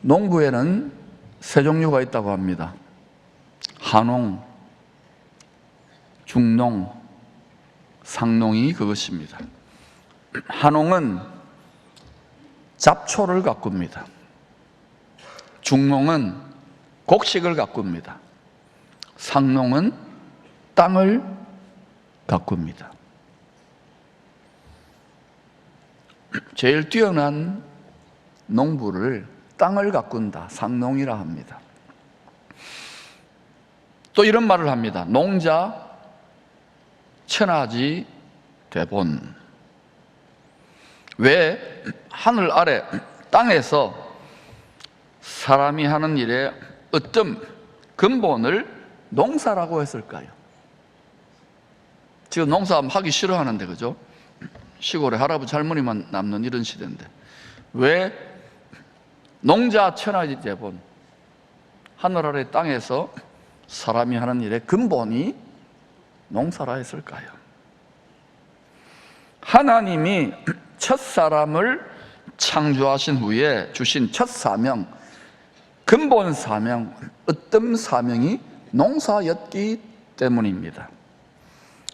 농부에는 세 종류가 있다고 합니다. 하농, 중농, 상농이 그것입니다. 하농은 잡초를 가꿉니다. 중농은 곡식을 가꿉니다. 상농은 땅을 가꿉니다. 제일 뛰어난 농부를 땅을 가꾼다, 상농이라 합니다. 또 이런 말을 합니다. 농자 천하지 대본. 왜 하늘 아래 땅에서 사람이 하는 일의 어떤 근본을 농사라고 했을까요? 지금 농사하기 싫어하는데, 그죠? 시골에 할아버지 할머니만 남는 이런 시대인데 왜 농자 천하지 대본, 하늘 아래 땅에서 사람이 하는 일의 근본이 농사라 했을까요? 하나님이 첫 사람을 창조하신 후에 주신 첫 사명, 근본 사명, 어떤 사명이 농사였기 때문입니다.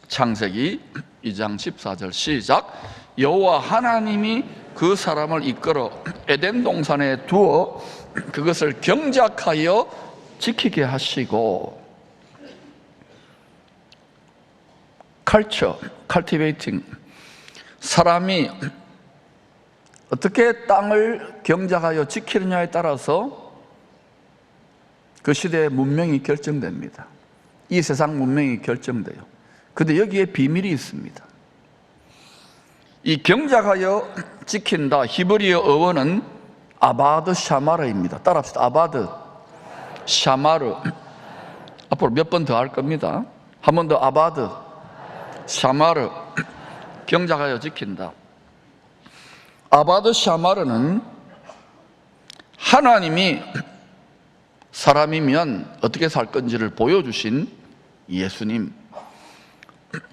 창세기 2장 14절 시작. 여호와 하나님이 그 사람을 이끌어 에덴 동산에 두어 그것을 경작하여 지키게 하시고. cultivating, 사람이 어떻게 땅을 경작하여 지키느냐에 따라서 그 시대의 문명이 결정됩니다. 이 세상 문명이 결정돼요. 그런데 여기에 비밀이 있습니다. 이 경작하여 지킨다, 히브리어 어원은 아바드 샤마르입니다. 따라합시다. 아바드 샤마르. 앞으로 몇 번 더 할 겁니다. 한 번 더. 아바드 샤마르, 경작하여 지킨다. 아바드 샤마르는 하나님이 사람이면 어떻게 살 건지를 보여주신 예수님,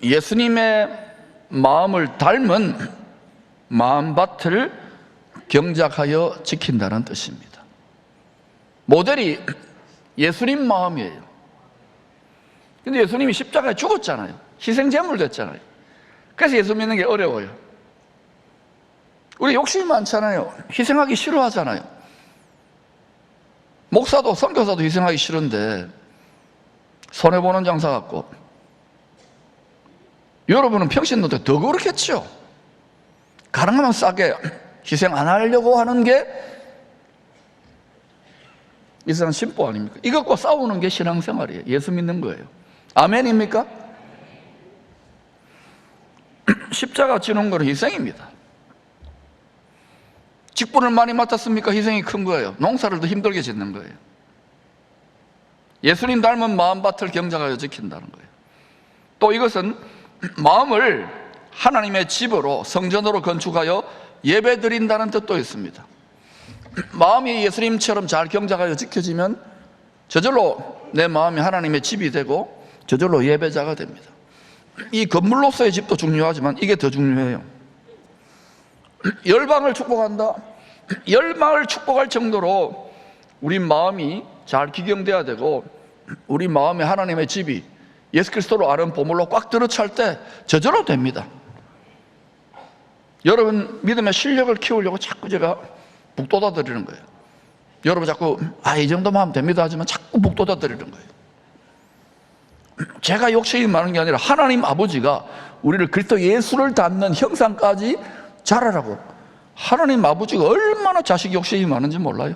예수님의 마음을 닮은 마음밭을 경작하여 지킨다는 뜻입니다. 모델이 예수님 마음이에요. 근데 예수님이 십자가에 죽었잖아요. 희생제물 됐잖아요. 그래서 예수 믿는 게 어려워요. 우리 욕심이 많잖아요. 희생하기 싫어하잖아요. 목사도 선교사도 희생하기 싫은데 손해보는 장사 같고, 여러분은 평신도때 더 그렇겠죠. 가능하면 싸게 희생 안 하려고 하는 게 이 세상 신보 아닙니까? 이것과 싸우는 게 신앙생활이에요. 예수 믿는 거예요. 아멘입니까? 십자가 지는 것은 희생입니다. 직분을 많이 맡았습니까? 희생이 큰 거예요. 농사를 더 힘들게 짓는 거예요. 예수님 닮은 마음밭을 경작하여 지킨다는 거예요. 또 이것은 마음을 하나님의 집으로, 성전으로 건축하여 예배 드린다는 뜻도 있습니다. 마음이 예수님처럼 잘 경작하여 지켜지면 저절로 내 마음이 하나님의 집이 되고 저절로 예배자가 됩니다. 이 건물로서의 집도 중요하지만 이게 더 중요해요. 열방을 축복한다. 열방을 축복할 정도로 우리 마음이 잘 기경돼야 되고, 우리 마음에 하나님의 집이 예수 그리스도로 아는 보물로 꽉 들어찰 때 저절로 됩니다. 여러분 믿음의 실력을 키우려고 자꾸 제가 북돋아 드리는 거예요. 여러분 자꾸 이 정도만 하면 됩니다 하지만 자꾸 북돋아 드리는 거예요. 제가 욕심이 많은 게 아니라 하나님 아버지가 우리를 그리스도 예수를 닮는 형상까지 자라라고. 하나님 아버지가 얼마나 자식 욕심이 많은지 몰라요?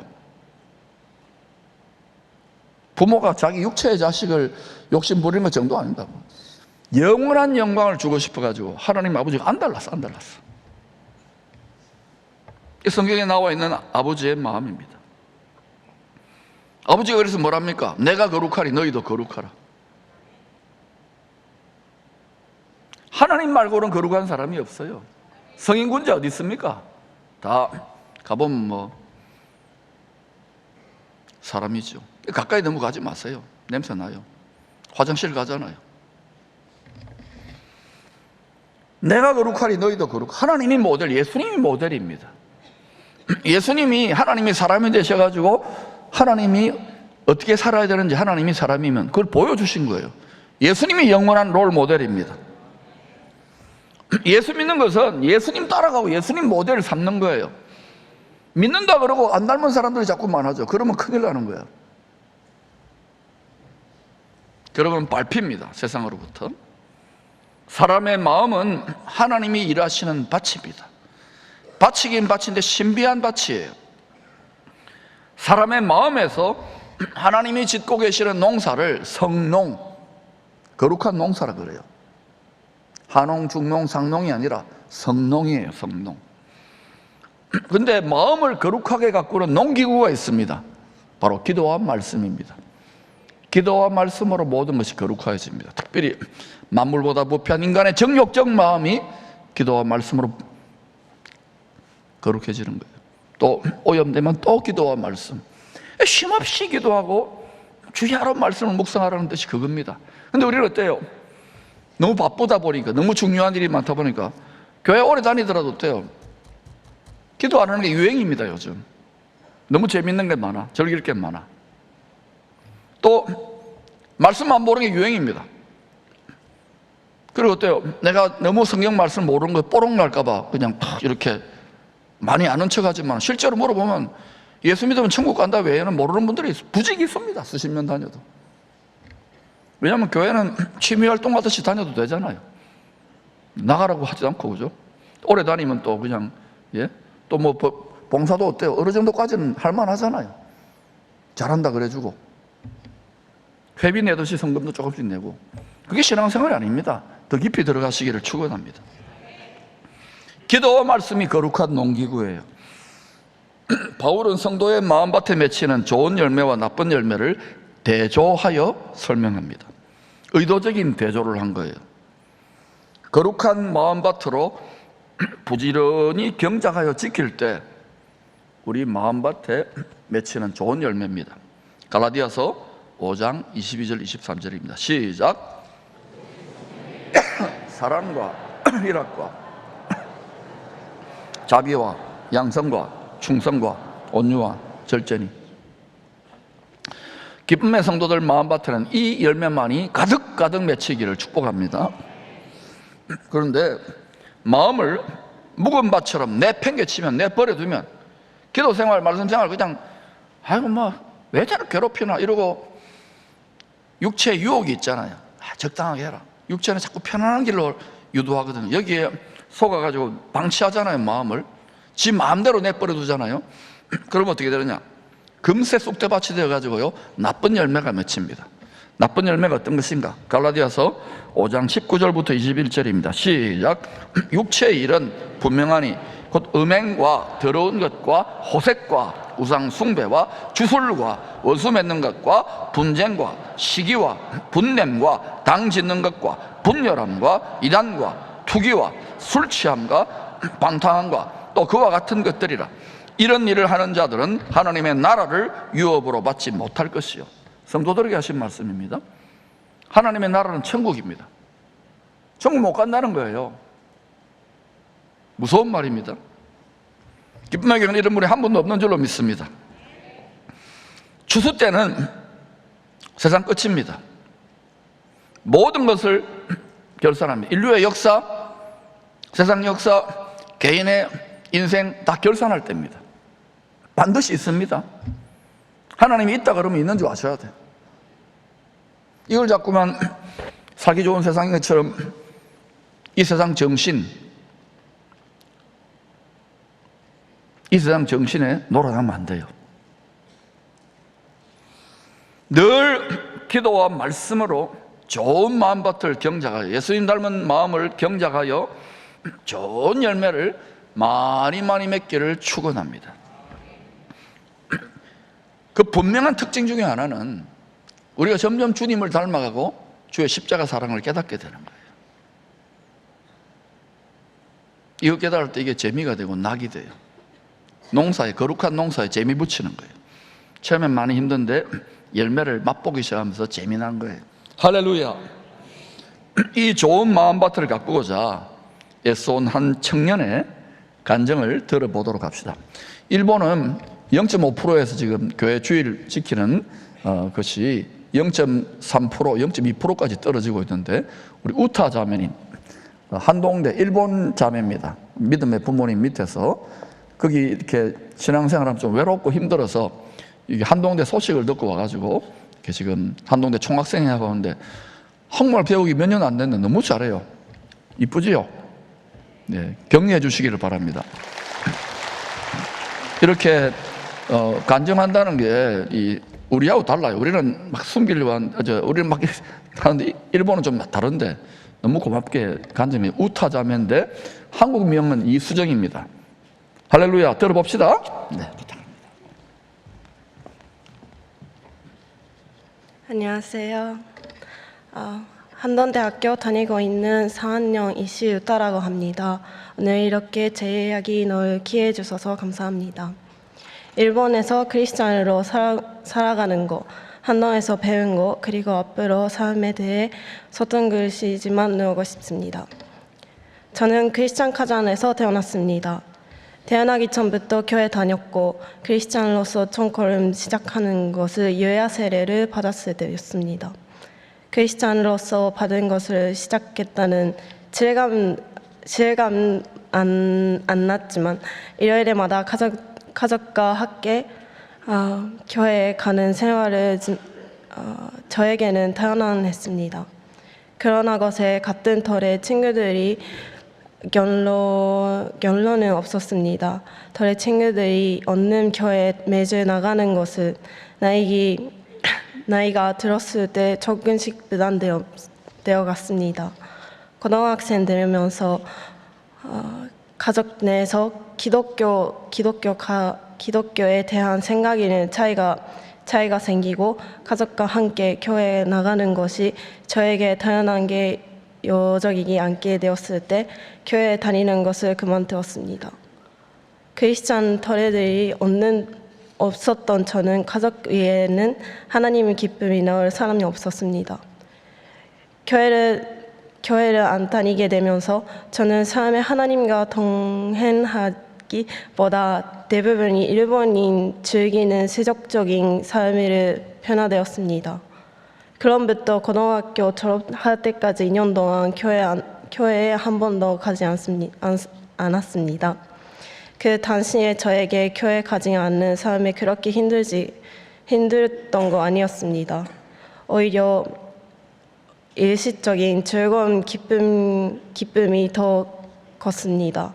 부모가 자기 육체의 자식을 욕심 부리는 것 정도 아닙니다. 영원한 영광을 주고 싶어가지고 하나님 아버지가 안 달랐어. 이 성경에 나와 있는 아버지의 마음입니다. 아버지가 그래서 뭐랍니까? 내가 거룩하리 너희도 거룩하라. 하나님 말고는 거룩한 사람이 없어요. 성인군자 어디 있습니까? 다 가보면 사람이죠. 가까이 너무 가지 마세요. 냄새 나요. 화장실 가잖아요. 내가 거룩하리 너희도 거룩. 하나님이 모델, 예수님이 모델입니다. 예수님이 하나님이 사람이 되셔가지고 하나님이 어떻게 살아야 되는지 하나님이 사람이면 그걸 보여주신 거예요. 예수님이 영원한 롤 모델입니다. 예수 믿는 것은 예수님 따라가고 예수님 모델을 삼는 거예요. 믿는다 그러고 안 닮은 사람들이 자꾸 많아져. 그러면 큰일 나는 거예요. 그러면 밟힙니다, 세상으로부터. 사람의 마음은 하나님이 일하시는 밭입니다. 밭이긴 밭인데 신비한 밭이에요. 사람의 마음에서 하나님이 짓고 계시는 농사를 성농, 거룩한 농사라 그래요. 한농, 중농, 상농이 아니라 성농이에요, 성농. 근데 마음을 거룩하게 가꾸는 농기구가 있습니다. 바로 기도와 말씀입니다. 기도와 말씀으로 모든 것이 거룩해집니다. 특별히 만물보다 부패한 인간의 정욕적 마음이 기도와 말씀으로 거룩해지는 거예요. 또 오염되면 또 기도와 말씀. 쉼없이 기도하고 주야로 말씀을 묵상하라는 뜻이 그겁니다. 근데 우리는 어때요? 너무 바쁘다 보니까, 너무 중요한 일이 많다 보니까 교회 오래 다니더라도 어때요? 기도 안 하는 게 유행입니다, 요즘. 너무 재밌는 게 많아, 즐길 게 많아. 또 말씀 안 보는 게 유행입니다. 그리고 어때요? 내가 너무 성경 말씀 모르는 거 뽀록 날까 봐 그냥 탁 이렇게 많이 아는 척 하지만 실제로 물어보면 예수 믿으면 천국 간다 외에는 모르는 분들이 부지기 있습니다. 수십 년 다녀도. 왜냐하면 교회는 취미활동 하듯이 다녀도 되잖아요. 나가라고 하지 않고, 그죠? 오래 다니면 또 그냥, 예? 또 뭐 봉사도 어때요? 어느 정도까지는 할만하잖아요. 잘한다 그래주고 회비 내듯이 성금도 조금씩 내고. 그게 신앙생활이 아닙니다. 더 깊이 들어가시기를 축원합니다. 기도와 말씀이 거룩한 농기구예요. 바울은 성도의 마음밭에 맺히는 좋은 열매와 나쁜 열매를 대조하여 설명합니다. 의도적인 대조를 한 거예요. 거룩한 마음밭으로 부지런히 경작하여 지킬 때 우리 마음밭에 맺히는 좋은 열매입니다. 갈라디아서 5장 22절 23절입니다. 시작. 사랑과 희락과 자비와 양성과 충성과 온유와 절제니. 기쁨의 성도들 마음밭에는 이 열매만이 가득가득 맺히기를 축복합니다. 그런데 마음을 묵은 밭처럼 내팽개치면, 내버려두면 기도생활, 말씀생활 그냥 아이고 뭐 왜 저렇게 괴롭히나 이러고 육체 유혹이 있잖아요. 적당하게 해라. 육체는 자꾸 편안한 길로 유도하거든요. 여기에 속아가지고 방치하잖아요. 마음을 지 마음대로 내버려두잖아요. 그러면 어떻게 되느냐? 금세 쑥대밭이 되어가지고요 나쁜 열매가 맺힙니다. 나쁜 열매가 어떤 것인가? 갈라디아서 5장 19절부터 21절입니다. 시작. 육체의 일은 분명하니 곧 음행과 더러운 것과 호색과 우상 숭배와 주술과 원수 맺는 것과 분쟁과 시기와 분냄과 당 짓는 것과 분열함과 이단과 투기와 술 취함과 방탕함과 또 그와 같은 것들이라. 이런 일을 하는 자들은 하나님의 나라를 유업으로 받지 못할 것이요. 성도들에게 하신 말씀입니다. 하나님의 나라는 천국입니다. 천국 못 간다는 거예요. 무서운 말입니다. 기쁨의 경은 이런 분이 한 분도 없는 줄로 믿습니다. 추수 때는 세상 끝입니다. 모든 것을 결산합니다. 인류의 역사, 세상 역사, 개인의 인생 다 결산할 때입니다. 반드시 있습니다. 하나님이 있다 그러면 있는 줄 아셔야 돼요. 이걸 자꾸만 살기 좋은 세상인 것처럼 이 세상 정신, 이 세상 정신에 놀아나면 안 돼요. 늘 기도와 말씀으로 좋은 마음밭을 경작하여, 예수님 닮은 마음을 경작하여 좋은 열매를 많이 맺기를 축원합니다. 그 분명한 특징 중에 하나는 우리가 점점 주님을 닮아가고 주의 십자가 사랑을 깨닫게 되는 거예요. 이거 깨달을 때 이게 재미가 되고 낙이 돼요. 농사에, 거룩한 농사에 재미 붙이는 거예요. 처음엔 많이 힘든데 열매를 맛보기 시작하면서 재미난 거예요. 할렐루야. 이 좋은 마음밭을 가꾸고자 애써온 한 청년의 간증을 들어보도록 합시다. 일본은 0.5%에서 지금 교회 주의를 지키는 것이 0.3%, 0.2%까지 떨어지고 있는데, 우리 우타 자매님, 한동대 일본 자매입니다. 믿음의 부모님 밑에서 거기 이렇게 신앙생활하면 좀 외롭고 힘들어서 이게 한동대 소식을 듣고 와가지고 이렇게 지금 한동대 총학생회하고 하는데, 한국말 배우기 몇 년 안 됐는데 너무 잘해요. 이쁘지요? 네, 격려해 주시기를 바랍니다. 이렇게 간증한다는 게 우리하고 달라요. 우리는 막 숨기려고 우리는 막 하는데, 일본은 좀 다른데 너무 고맙게 간증해. 우타자매인데 한국 명은 이수정입니다. 할렐루야. 들어봅시다. 네. 안녕하세요. 한동대학교 다니고 있는 4학년 이시유타라고 합니다. 오늘 이렇게 제 이야기 넣을 기회 주셔서 감사합니다. 일본에서 크리스찬으로 살아가는 거, 한동에서 배운 거, 그리고 앞으로 삶에 대해 서툰글씨지만 누우고 싶습니다. 저는 크리스찬 가정에서 태어났습니다. 태어나기 전부터 교회 다녔고 크리스찬으로서 첫걸음 시작하는 것을 유야 세례를 받았을 때였습니다. 크리스찬으로서 받은 것을 시작했다는 실감 안 났지만 일요일마다 가족과 함께 교회에 가는 생활을 저에게는 당연했습니다. 그러나 것에 같은 터의 친구들이 결론은 없었습니다. 터의 친구들이 얻는 교회에 매주 나가는 것을 나이가 들었을 때 조금씩 부담되어 갔습니다. 고등학생 되면서 가족 내에서 기독교에 대한 생각에는 차이가 생기고 가족과 함께 교회에 나가는 것이 저에게 당연한 게 여적이지 않게 되었을 때 교회에 다니는 것을 그만두었습니다. 크리스찬 터레들이 없었던 저는 가족 외에는 하나님의 기쁨이 나올 사람이 없었습니다. 교회를 안 다니게 되면서 저는 삶에 하나님과 동행하기보다 대부분이 일본인 즐기는 세속적인 삶을 변화되었습니다. 그럼부터 고등학교 졸업할 때까지 2년 동안 교회에 한 번도 가지 않았습니다. 그 당시에 저에게 교회 가지 않는 삶이 그렇게 힘들었던 거 아니었습니다. 오히려 일시적인 즐거운 기쁨이 더 컸습니다.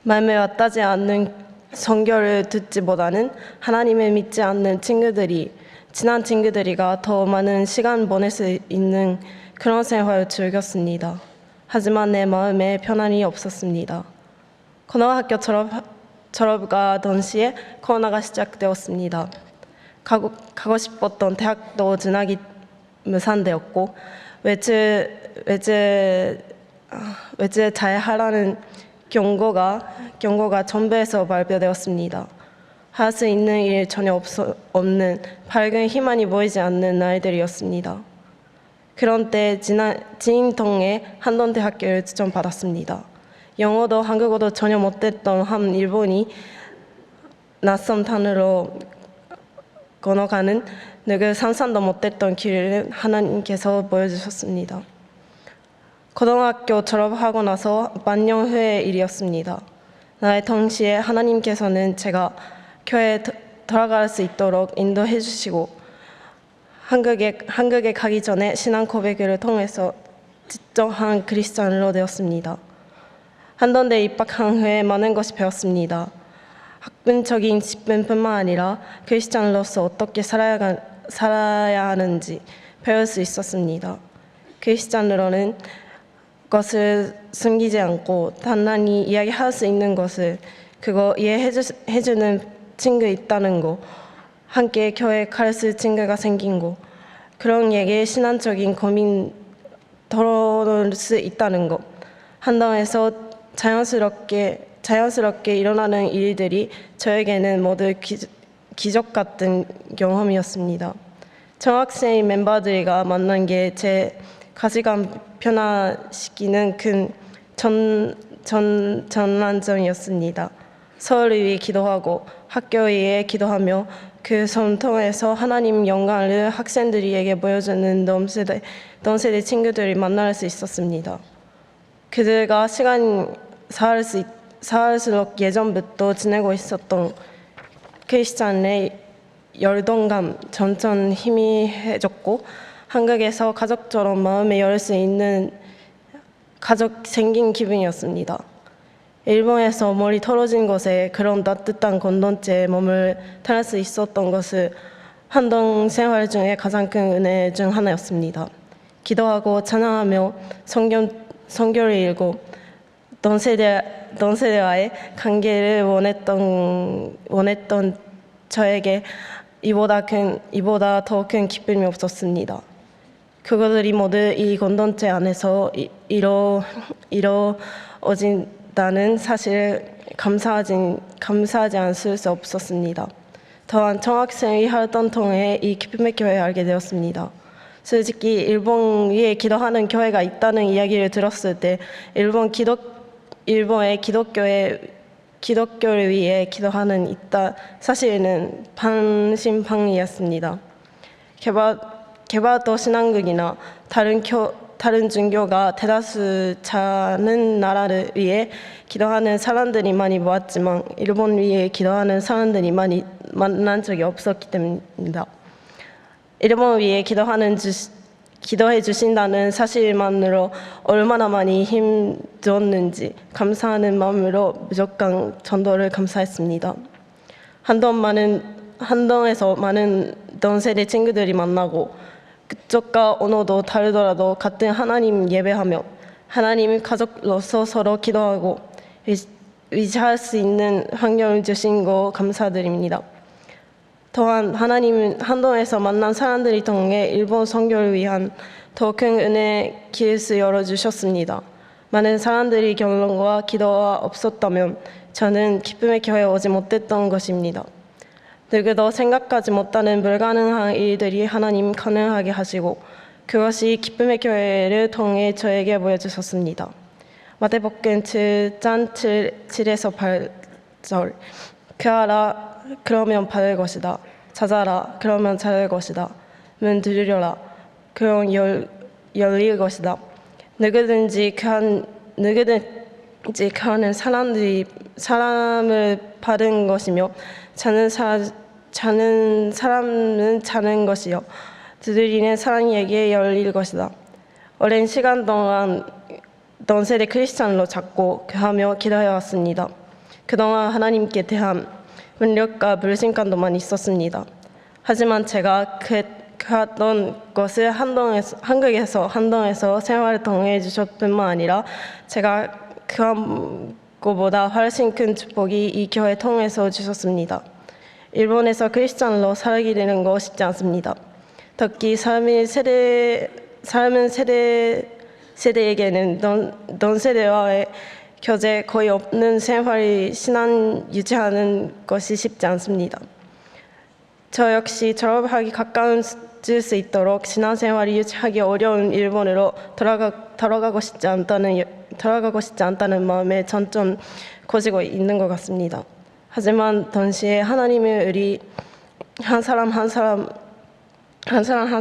마음에 와닿지 않는 선교를 듣지보다는 하나님을 믿지 않는 친한 친구들이가 더 많은 시간 보낼 수 있는 그런 생활을 즐겼습니다. 하지만 내 마음에 편안이 없었습니다. 고등학교 졸업과 동시에 코로나가 시작되었습니다. 가고 싶었던 대학도 진학이 무산되었고 외주 잘 하라는 경고가 정부에서 발표되었습니다. 할 수 있는 일이 전혀 없는 밝은 희망이 보이지 않는 날들이었습니다. 그런 때 지인 통해 한동대학교를 추천받았습니다. 영어도 한국어도 전혀 못했던 한 일본이 낯선 단어로 건너가는 누구 상상도 못했던 길을 하나님께서 보여주셨습니다. 고등학교 졸업하고 나서 반년 후의 일이었습니다. 나의 동시에 하나님께서는 제가 교회에 돌아갈 수 있도록 인도해 주시고 한국에 가기 전에 신앙 고백을 통해서 진정한 크리스찬으로 되었습니다. 한동대에 입학한 후에 많은 것이 배웠습니다. 학문적인 직분뿐만 아니라 크리스찬으로서 어떻게 살아야 하는지 배울 수 있었습니다. 크리스찬으로는 것을 숨기지 않고 단단히 이야기할 수 있는 것을 그거 이해해주는 친구 있다는 거, 함께 교회 갈 수 친구가 생긴 거, 그런 얘기에 신앙적인 고민 덜어놓을 수 있다는 거, 한동에서 자연스럽게 일어나는 일들이 저에게는 모두 기적 같은 경험이었습니다. 중학생 멤버들과 만난 게 제 가치관 변화시키는 큰 전환점이었습니다. 서울을 위해 기도하고 학교를 위해 기도하며 그 섬 통해서 하나님 영광을 학생들에게 보여주는 넌세대 친구들을 만날 수 있었습니다. 그들과 시간이 사할수록 예전부터 지내고 있었던 크리스찬의 열동감 점점 희미해졌고 한국에서 가족처럼 마음에 열 수 있는 가족 생긴 기분이었습니다. 일본에서 머리 털어진 곳에 그런 따뜻한 공동체에 몸을 탈 수 있었던 것은 한동 생활 중에 가장 큰 은혜 중 하나였습니다. 기도하고 찬양하며 성경을 읽고 동세대와의 관계를 원했던 저에게 이보다 더 큰 기쁨이 없었습니다. 그것들이 모두 이 공동체 안에서 이루어진다는 사실을 감사하지 않을 수 없었습니다. 또한 청학생의 활동 통해 이 기쁨의 교회를 알게 되었습니다. 솔직히 일본 위에 기도하는 교회가 있다는 이야기를 들었을 때 일본의 기독교를 위해 기도하는 있다 사실은 반신반의였습니다. 개발도 신앙국이나 다른 종교가 대다수 사는 나라를 위해 기도하는 사람들이 많이 모았지만 일본 위에 기도하는 사람들이 많이 만난 적이 없었기 때문입니다. 일본 위에 기도해 주신다는 사실만으로 얼마나 많이 힘들었는지 감사하는 마음으로 무조건 전도를 감사했습니다. 한동에서 많은 동세대 친구들이 만나고 그쪽과 언어도 다르더라도 같은 하나님 예배하며 하나님의 가족로서 서로 기도하고 의지할 수 있는 환경을 주신 거 감사드립니다. 또한 하나님은 한동에서 만난 사람들을 통해 일본 선교를 위한 더 큰 은혜 길을 열어주셨습니다. 많은 사람들이 결론과 기도가 없었다면 저는 기쁨의 교회에 오지 못했던 것입니다. 누구도 생각하지 못하는 불가능한 일들이 하나님 가능하게 하시고 그것이 기쁨의 교회를 통해 저에게 보여주셨습니다. 마태복음 7장 7에서 8절 구하라 그러면 받을 것이다. 찾아라 그러면 찾을 것이다. 문 두드려라 그럼 열릴 것이다. 누구든지 구하는 사람을 받은 것이며 찾는 사람은 찾는 것이요 두드리는 사람에게 열릴 것이다. 오랜 시간 동안 동세대 크리스찬으로 찾고 구하며 기도해왔습니다. 그동안 하나님께 대한 문력과 불신감도만 있었습니다. 하지만 제가 구했던 것을 한국에서 한동에서 생활을 통해 주셨뿐만 아니라 제가 구한 것보다 훨씬 큰 축복이 이 교회 통해서 주셨습니다. 일본에서 크리스찬으로 살게 되는 거 쉽지 않습니다. 특히 삶은 세대에게는 동세대와의 교제 거의 없는 생활이 신앙 유지하는 것이 쉽지 않습니다. 저 역시 졸업하기 가까워질 수 있도록 신앙생활을 유지하기 어려운 일본으로 돌아가고 싶지 않다는 마음에 점점 커지고 있는 것 같습니다. 하지만 동시에 하나님은 우리 한 사람 한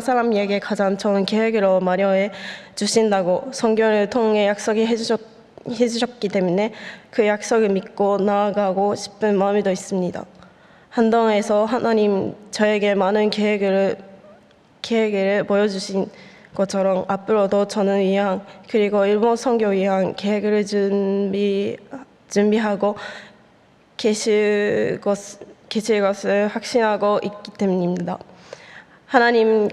사람에게 가장 좋은 계획으로 마련해 주신다고 성경을 통해 약속해 주셨기 때문에 그 약속을 믿고 나아가고 싶은 마음이 더 있습니다. 한동에서 하나님 저에게 많은 계획을 보여주신 것처럼 앞으로도 저는 위한 그리고 일본 선교 위한 계획을 준비하고 계실 것을 확신하고 있기 때문입니다. 하나님이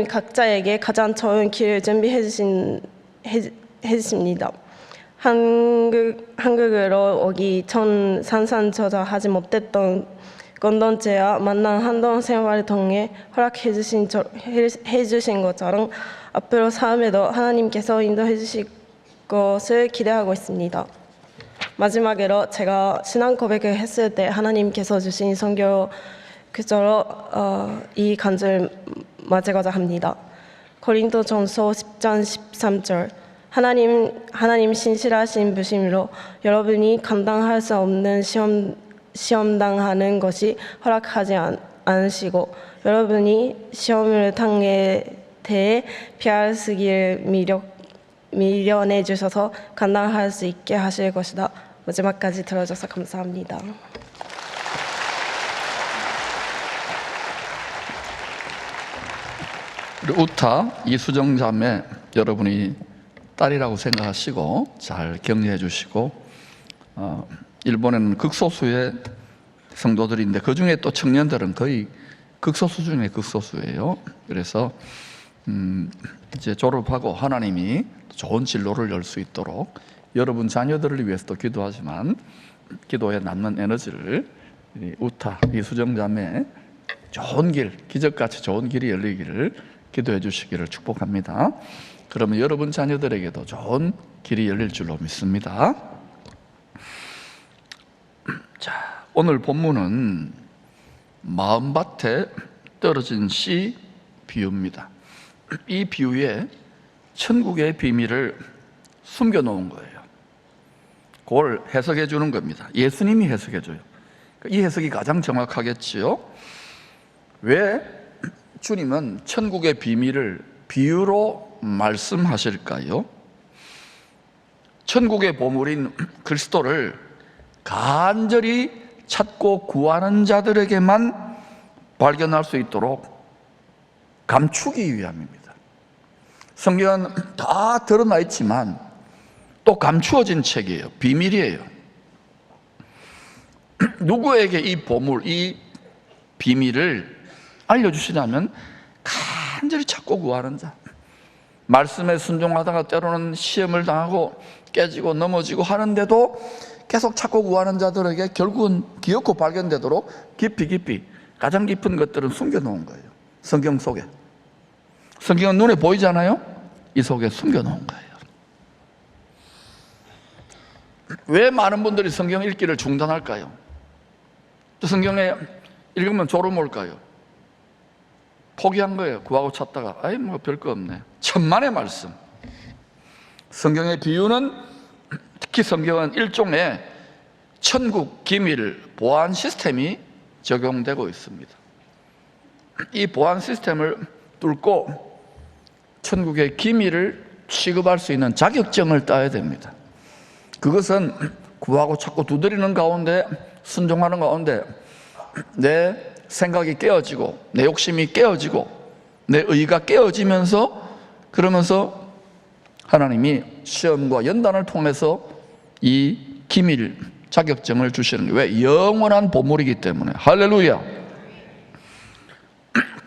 각자에게 가장 좋은 길을 준비해 주십니다. 한국으로 오기 전 산산조차하지 못했던 공동체와 만난 한동 생활을 통해 허락해 주신 것처럼 앞으로 삶에도 하나님께서 인도해 주실 것을 기대하고 있습니다. 마지막으로 제가 신앙 고백을 했을 때 하나님께서 주신 선교 그저로 이 간증을 마치고자 합니다. 고린도전서 10장 13절 하나님 신실하신 부심으로 여러분이 감당할 수 없는 시험당하는 것이 허락하지 않으시고 여러분이 시험을 대해 피할 수 있기를 미련해 주셔서 감당할 수 있게 하실 것이다. 마지막까지 들어줘서 감사합니다. 우타 이수정 자매 여러분이 딸이라고 생각하시고 잘 격려해 주시고, 일본에는 극소수의 성도들인데 그 중에 또 청년들은 거의 극소수 중에 극소수예요. 그래서 이제 졸업하고 하나님이 좋은 진로를 열 수 있도록 여러분 자녀들을 위해서도 기도하지만 기도에 남는 에너지를 우타 이수정 자매 좋은 길, 기적같이 좋은 길이 열리기를 기도해 주시기를 축복합니다. 그러면 여러분 자녀들에게도 좋은 길이 열릴 줄로 믿습니다. 자, 오늘 본문은 마음밭에 떨어진 씨 비유입니다. 이 비유에 천국의 비밀을 숨겨놓은 거예요. 그걸 해석해 주는 겁니다. 예수님이 해석해 줘요. 이 해석이 가장 정확하겠지요. 왜 주님은 천국의 비밀을 비유로 말씀하실까요? 천국의 보물인 그리스도를 간절히 찾고 구하는 자들에게만 발견할 수 있도록 감추기 위함입니다. 성경은 다 드러나 있지만 또 감추어진 책이에요. 비밀이에요. 누구에게 이 보물, 이 비밀을 알려주시냐면 간절히 찾고 구하는 자, 말씀에 순종하다가 때로는 시험을 당하고 깨지고 넘어지고 하는데도 계속 찾고 구하는 자들에게 결국은 기어코 발견되도록 깊이 가장 깊은 것들은 숨겨놓은 거예요. 성경 속에. 성경은 눈에 보이잖아요. 이 속에 숨겨놓은 거예요. 왜 많은 분들이 성경 읽기를 중단할까요? 성경에 읽으면 졸음 올까요? 포기한 거예요. 구하고 찾다가 아이 뭐 별거 없네. 천만의 말씀. 성경의 비유는, 특히 성경은 일종의 천국 기밀 보안 시스템이 적용되고 있습니다. 이 보안 시스템을 뚫고 천국의 기밀을 취급할 수 있는 자격증을 따야 됩니다. 그것은 구하고 찾고 두드리는 가운데, 순종하는 가운데 내 생각이 깨어지고 내 욕심이 깨어지고 내 의가 깨어지면서, 그러면서 하나님이 시험과 연단을 통해서 이 기밀 자격증을 주시는 거예요. 왜? 영원한 보물이기 때문에. 할렐루야.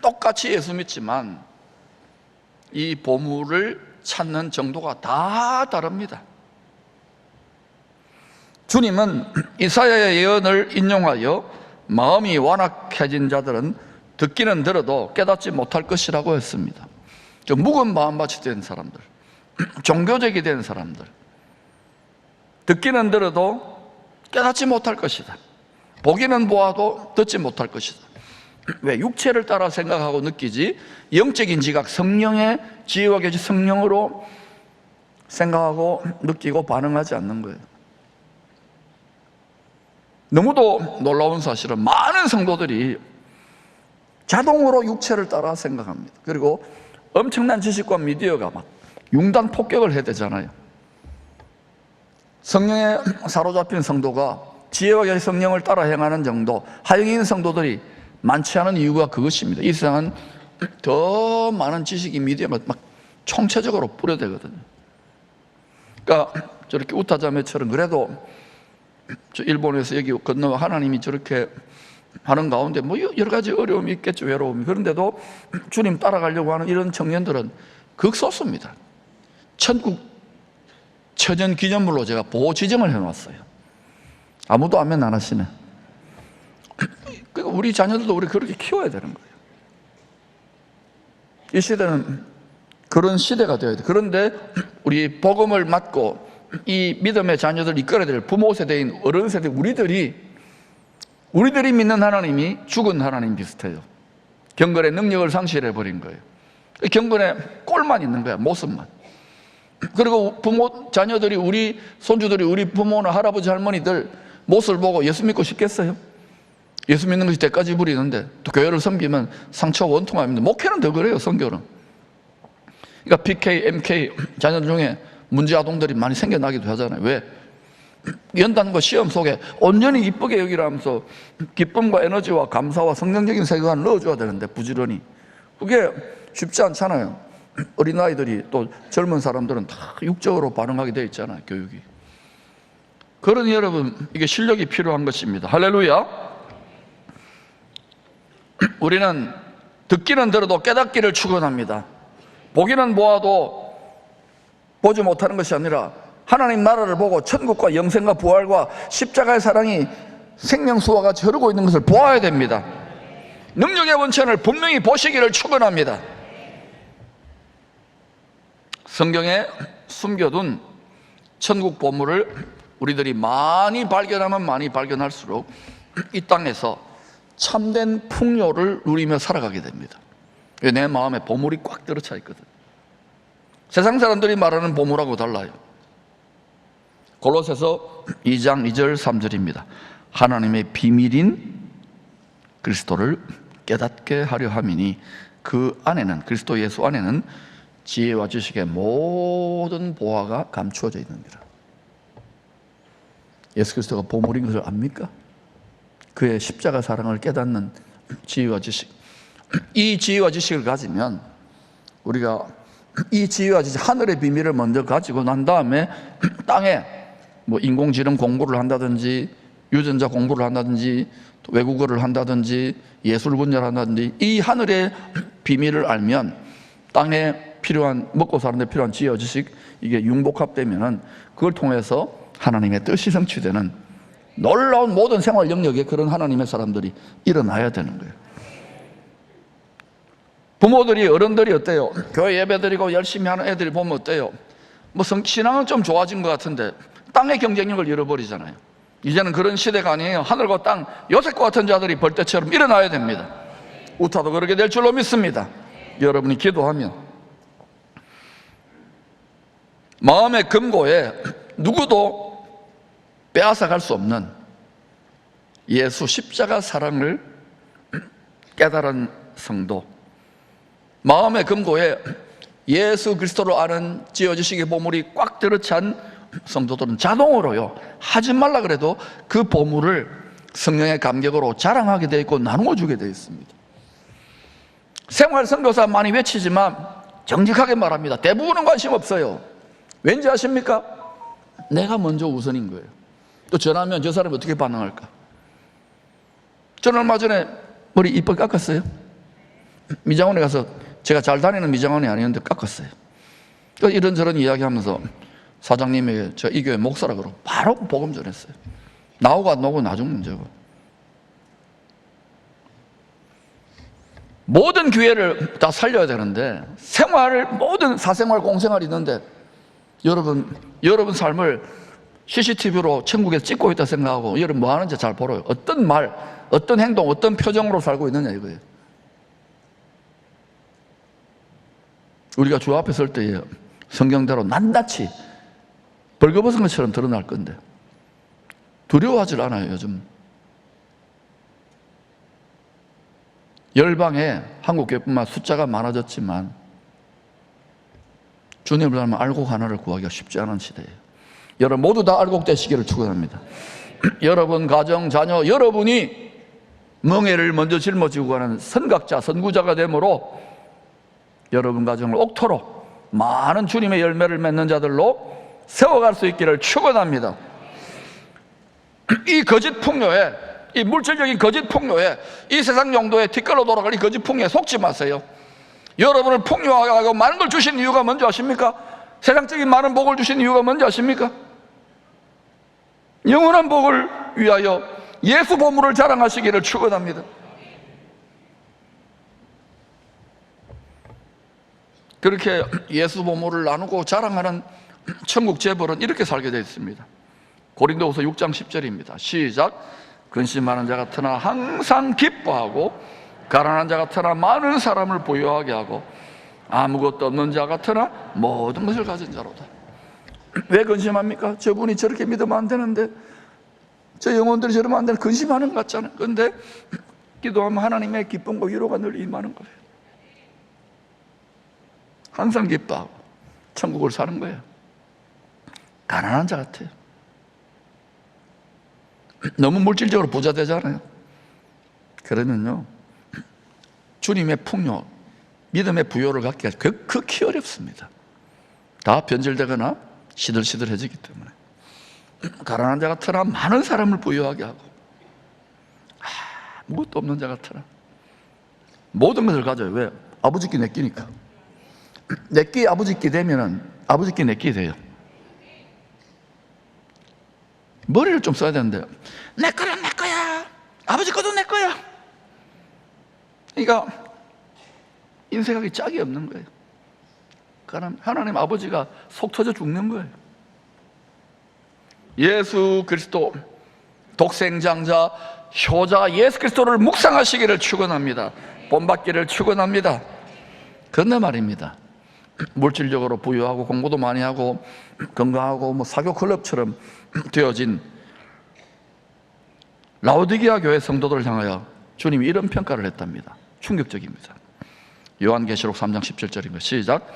똑같이 예수 믿지만 이 보물을 찾는 정도가 다 다릅니다. 주님은 이사야의 예언을 인용하여 마음이 완악해진 자들은 듣기는 들어도 깨닫지 못할 것이라고 했습니다. 좀 묵은 마음밭이 된 사람들, 종교적이 된 사람들, 듣기는 들어도 깨닫지 못할 것이다. 보기는 보아도 듣지 못할 것이다. 왜? 육체를 따라 생각하고 느끼지 영적인 지각, 성령의 지혜와 계시 성령으로 생각하고 느끼고 반응하지 않는 거예요. 너무도 놀라운 사실은 많은 성도들이 자동으로 육체를 따라 생각합니다. 그리고 엄청난 지식과 미디어가 막 융단 폭격을 해야 되잖아요. 성령에 사로잡힌 성도가 지혜와 계시 성령을 따라 행하는 정도, 하영인 성도들이 많지 않은 이유가 그것입니다. 이 세상은 더 많은 지식이 미디어가 막 총체적으로 뿌려대거든요. 그러니까 저렇게 우타자매처럼 그래도 저 일본에서 여기 건너 하나님이 저렇게 하는 가운데 뭐 여러 가지 어려움이 있겠죠. 외로움이. 그런데도 주님 따라가려고 하는 이런 청년들은 극소수입니다. 천국 천연 기념물로 제가 보호 지정을 해놨어요. 아무도 아멘 안 하시네. 그러니까 우리 자녀들도 우리 그렇게 키워야 되는 거예요. 이 시대는 그런 시대가 되어야 돼요. 그런데 우리 복음을 맡고 이 믿음의 자녀들을 이끌어야 될 부모 세대인 어른 세대, 우리들이 믿는 하나님이 죽은 하나님 비슷해요. 경건의 능력을 상실해버린 거예요. 경건에 꼴만 있는 거야, 모습만. 그리고 부모, 자녀들이, 우리 손주들이 우리 부모나 할아버지, 할머니들 모습을 보고 예수 믿고 싶겠어요? 예수 믿는 것이 때까지 부리는데 또 교회를 섬기면 상처 원통합니다. 목회는 더 그래요, 선교는. 그러니까 PK, MK 자녀들 중에 문제 아동들이 많이 생겨나기도 하잖아요. 왜? 연단과 시험 속에 온전히 이쁘게 여기라면서 기쁨과 에너지와 감사와 성경적인 세계관을 넣어줘야 되는데 부지런히 그게 쉽지 않잖아요. 어린아이들이 또 젊은 사람들은 다 육적으로 반응하게 되어 있잖아요, 교육이. 그러니 여러분, 이게 실력이 필요한 것입니다. 할렐루야. 우리는 듣기는 들어도 깨닫기를 축원합니다. 보기는 보아도 보지 못하는 것이 아니라 하나님 나라를 보고 천국과 영생과 부활과 십자가의 사랑이 생명수와 같이 흐르고 있는 것을 보아야 됩니다. 능력의 원천을 분명히 보시기를 축원합니다. 성경에 숨겨둔 천국 보물을 우리들이 많이 발견하면 많이 발견할수록 이 땅에서 참된 풍요를 누리며 살아가게 됩니다. 내 마음에 보물이 꽉 들어차 있거든. 세상 사람들이 말하는 보물하고 달라요. 골로새서 2장 2절 3절입니다. 하나님의 비밀인 그리스도를 깨닫게 하려 함이니 그 안에는, 그리스도 예수 안에는 지혜와 지식의 모든 보화가 감추어져 있느니라. 예수 그리스도가 보물인 것을 압니까? 그의 십자가 사랑을 깨닫는 지혜와 지식, 이 지혜와 지식을 가지면 우리가 이 지혜와 지식, 하늘의 비밀을 먼저 가지고 난 다음에 땅에 뭐 인공지능 공부를 한다든지 유전자 공부를 한다든지 외국어를 한다든지 예술 분야를 한다든지 이 하늘의 비밀을 알면 땅에 필요한, 먹고 사는 데 필요한 지혜와 지식, 이게 융복합되면은 그걸 통해서 하나님의 뜻이 성취되는 놀라운 모든 생활 영역에 그런 하나님의 사람들이 일어나야 되는 거예요. 부모들이, 어른들이 어때요? 교회 예배드리고 열심히 하는 애들이 보면 어때요? 뭐 신앙은 좀 좋아진 것 같은데 땅의 경쟁력을 잃어버리잖아요. 이제는 그런 시대가 아니에요. 하늘과 땅, 요셉과 같은 자들이 벌떼처럼 일어나야 됩니다. 우타도 그렇게 될 줄로 믿습니다. 여러분이 기도하면 마음의 금고에 누구도 빼앗아 갈 수 없는 예수 십자가 사랑을 깨달은 성도, 마음의 금고에 예수 그리스도를 아는 지어지식의 보물이 꽉 들어찬 성도들은 자동으로요, 하지 말라 그래도 그 보물을 성령의 감격으로 자랑하게 되어 있고 나누어 주게 되어 있습니다. 생활 선교사 많이 외치지만 정직하게 말합니다. 대부분은 관심 없어요. 왠지 아십니까? 내가 먼저 우선인 거예요. 또 전화하면 저 사람이 어떻게 반응할까? 저는 얼마 전에 머리 이쁘게 깎았어요. 미장원에 가서, 제가 잘 다니는 미장원이 아니었는데 깎았어요. 이런저런 이야기하면서 사장님에게 저 이 교회 목사라 그러고 바로 복음 전했어요. 나오고 안 나오고 나중 문제고. 모든 기회를 다 살려야 되는데 생활을, 모든 사생활 공생활이 있는데 여러분 삶을 CCTV로 천국에서 찍고 있다 생각하고 여러분 뭐 하는지 잘 보러요. 어떤 말, 어떤 행동, 어떤 표정으로 살고 있느냐 이거예요. 우리가 주 앞에 설 때에 성경대로 낱낱이 벌거벗은 것처럼 드러날 건데 두려워하질 않아요. 요즘 열방에 한국교회뿐만 숫자가 많아졌지만 주님을 닮은 알곡 하나를 구하기가 쉽지 않은 시대예요. 여러분 모두 다 알곡되시기를 축원합니다. 여러분 가정, 자녀, 여러분이 멍에를 먼저 짊어지고 가는 선각자, 선구자가 되므로 여러분 가정을 옥토록 많은 주님의 열매를 맺는 자들로 세워갈 수 있기를 축원합니다. 이 거짓 풍요에, 이 물질적인 거짓 풍요에, 이 세상 용도의 뒷걸로 돌아갈 이 거짓 풍요에 속지 마세요. 여러분을 풍요하고 많은 걸 주신 이유가 뭔지 아십니까? 세상적인 많은 복을 주신 이유가 뭔지 아십니까? 영원한 복을 위하여 예수 보물을 자랑하시기를 축원합니다. 그렇게 예수 보물을 나누고 자랑하는 천국 재벌은 이렇게 살게 되어 있습니다. 고린도후서 6장 10절입니다. 시작. 근심하는 자 같으나 항상 기뻐하고 가난한 자 같으나 많은 사람을 부유하게 하고 아무것도 없는 자 같으나 모든 것을 가진 자로다. 왜 근심합니까? 저분이 저렇게 믿으면 안 되는데, 저 영혼들이 저러면 안 되는데 근심하는 것 같잖아요. 그런데 기도하면 하나님의 기쁨과 위로가 늘 임하는 거예요. 항상 기뻐하고 천국을 사는 거예요. 가난한 자 같아요. 너무 물질적으로 부자 되잖아요. 그러면요, 주님의 풍요, 믿음의 부요를 갖기가 극히 어렵습니다. 다 변질되거나 시들시들해지기 때문에. 가난한 자 같으나 많은 사람을 부유하게 하고, 아무것도 없는 자 같으나 모든 것을 가져요. 왜? 아버지께 내끼니까. 내끼 아버지께 되면은 아버지께 내끼 돼요. 머리를 좀 써야 되는데, 내 거는 내 거야, 아버지 거도 내 거야. 그러니까 인생하기 짝이 없는 거예요. 하나님 아버지가 속 터져 죽는 거예요. 예수 그리스도 독생장자 효자 예수 그리스도를 묵상하시기를 축원합니다. 본받기를 축원합니다. 그런데 말입니다, 물질적으로 부유하고 공부도 많이 하고 건강하고 뭐 사교 클럽처럼 되어진 라오디게아 교회 성도들을 향하여 주님이 이런 평가를 했답니다. 충격적입니다. 요한계시록 3장 17절입니다. 시작.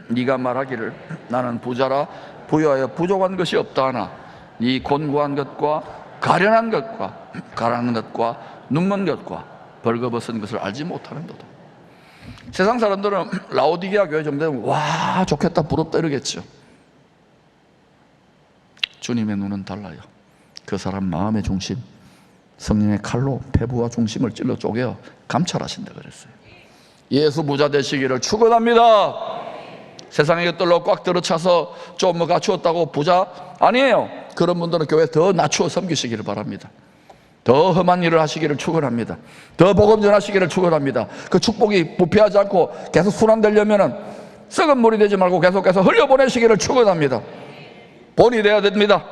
네가 말하기를 나는 부자라 부유하여 부족한 것이 없다 하나 네 곤고한 것과 가련한 것과 가난한 것과 눈먼 것과 벌거벗은 것을 알지 못하는도다. 세상 사람들은 라오디게아 교회 좀 되면 와 좋겠다 부럽다 이러겠죠. 주님의 눈은 달라요. 그 사람 마음의 중심, 성령의 칼로 배부와 중심을 찔러 쪼개어 감찰하신다 그랬어요. 예수 부자 되시기를 축원합니다. 세상의 것들로 꽉 들어차서 좀 뭐 갖추었다고 부자 아니에요. 그런 분들은 교회 더 낮추어 섬기시기를 바랍니다. 더 험한 일을 하시기를 축원합니다. 더 복음 전하시기를 축원합니다. 그 축복이 부패하지 않고 계속 순환되려면은 썩은 물이 되지 말고 계속해서 흘려보내시기를 축원합니다. 본이 되어야 됩니다.